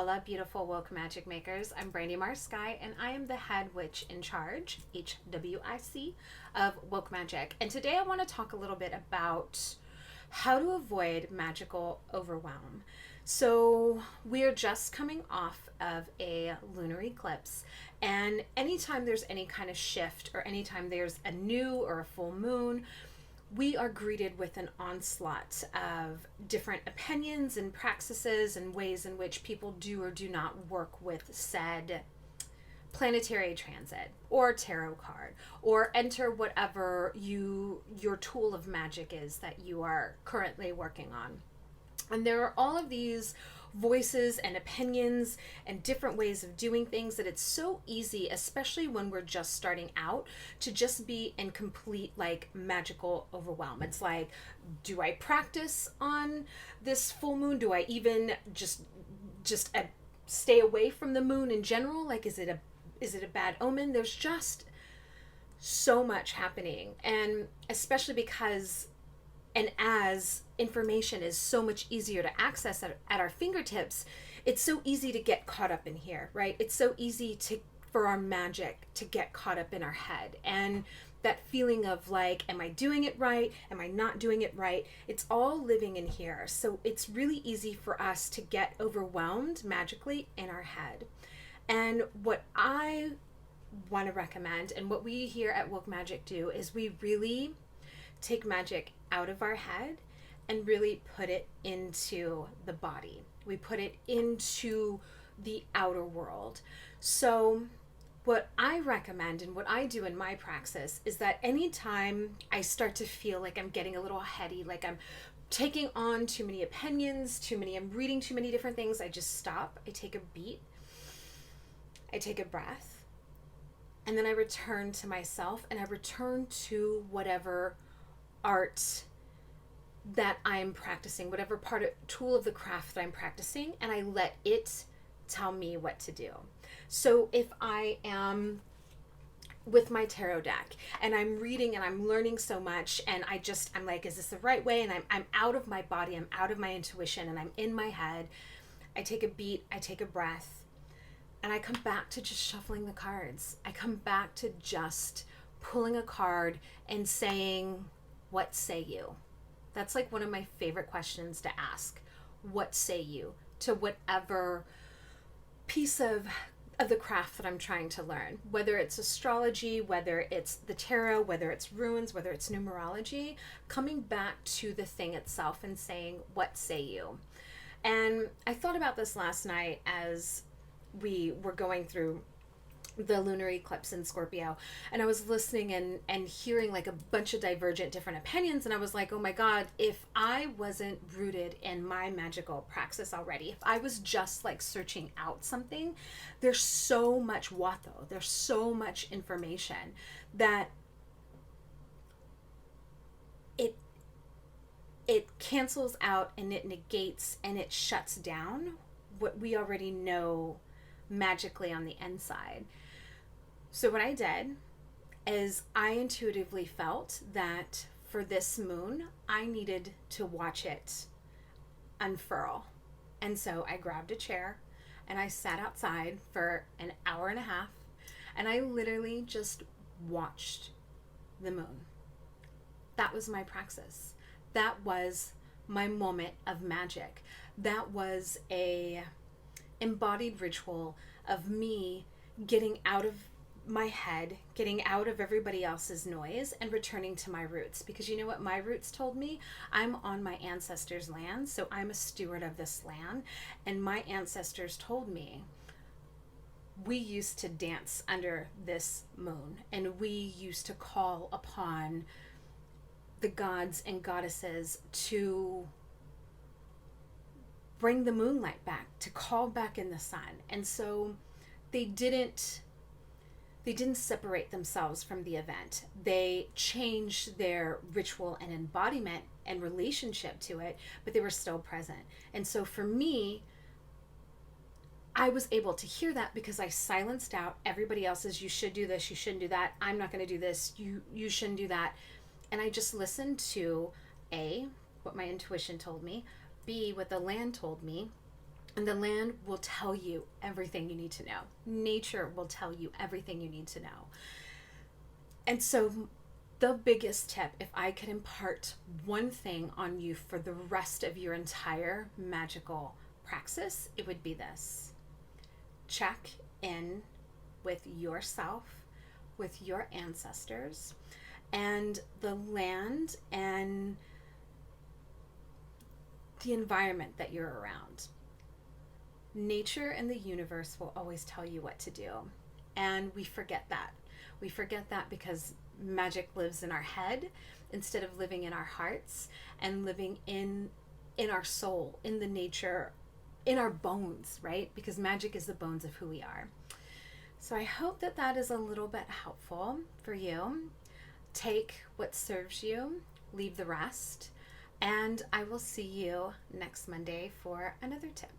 Hola, beautiful woke magic makers. I'm Brandi Amara Skyy, and I am the head witch in charge, HWIC, of woke magic. And today I want to talk a little bit about how to avoid magical overwhelm. So we're just coming off of a lunar eclipse, and anytime there's any kind of shift or anytime there's a new or a full moon, we are greeted with an onslaught of different opinions and praxis and ways in which people do or do not work with said planetary transit or tarot card or enter whatever your tool of magic is that you are currently working on. And there are all of these voices and opinions and different ways of doing things that it's so easy, especially when we're just starting out, to just be in complete magical overwhelm. It's like, do I practice on this full moon? Do I even just stay away from the moon in general? Like, is it a bad omen? There's just so much happening, and especially because and as information is so much easier to access at our fingertips, it's so easy to get caught up in here, right? It's so easy for our magic to get caught up in our head. And that feeling of like, am I doing it right? Am I not doing it right? It's all living in here. So it's really easy for us to get overwhelmed magically in our head. And what I want to recommend, and what we here at Woke Magic do, is we really take magic out of our head and really put it into the body. We put it into the outer world. So what I recommend and what I do in my praxis is that anytime I start to feel like I'm getting a little heady, like I'm taking on too many opinions, I'm reading too many different things, I just stop. I take a beat. I take a breath. And then I return to myself and I return to whatever art that I'm practicing, whatever tool of the craft that I'm practicing, and I let it tell me what to do. So if I am with my tarot deck and I'm reading and I'm learning so much, and I'm like, is this the right way? And I'm out of my body, I'm out of my intuition, and I'm in my head. I take a beat, I take a breath, and I come back to just shuffling the cards. I come back to just pulling a card and saying, what say you? That's like one of my favorite questions to ask. What say you to whatever piece of the craft that I'm trying to learn? Whether it's astrology, whether it's the tarot, whether it's runes, whether it's numerology, coming back to the thing itself and saying, what say you? And I thought about this last night as we were going through the lunar eclipse in Scorpio, and I was listening and hearing like a bunch of divergent different opinions, and I was like, oh my god, if I wasn't rooted in my magical praxis already, if I was just like searching out something, there's so much wato, there's so much information that it cancels out and it negates and it shuts down what we already know magically on the inside. So what I did is I intuitively felt that for this moon, I needed to watch it unfurl. And so I grabbed a chair and I sat outside for an hour and a half, and I literally just watched the moon. That was my praxis. That was my moment of magic. That was a embodied ritual of me getting out of my head, getting out of everybody else's noise, and returning to my roots. Because you know what my roots told me? I'm on my ancestors' land, so I'm a steward of this land. And my ancestors told me we used to dance under this moon, and we used to call upon the gods and goddesses to bring the moonlight back, to call back in the sun. And so they didn't separate themselves from the event. They changed their ritual and embodiment and relationship to it, but they were still present. And so for me, I was able to hear that because I silenced out everybody else's, you should do this, you shouldn't do that, I'm not going to do this, you shouldn't do that. And I just listened to A, what my intuition told me, B, what the land told me, And the land will tell you everything you need to know. Nature will tell you everything you need to know. And so the biggest tip, if I could impart one thing on you for the rest of your entire magical praxis, it would be this. Check in with yourself, with your ancestors, and the land and the environment that you're around. Nature and the universe will always tell you what to do. And we forget that. We forget that because magic lives in our head instead of living in our hearts and living in our soul, in the nature, in our bones, right? Because magic is the bones of who we are. So I hope that that is a little bit helpful for you. Take what serves you, leave the rest, and I will see you next Monday for another tip.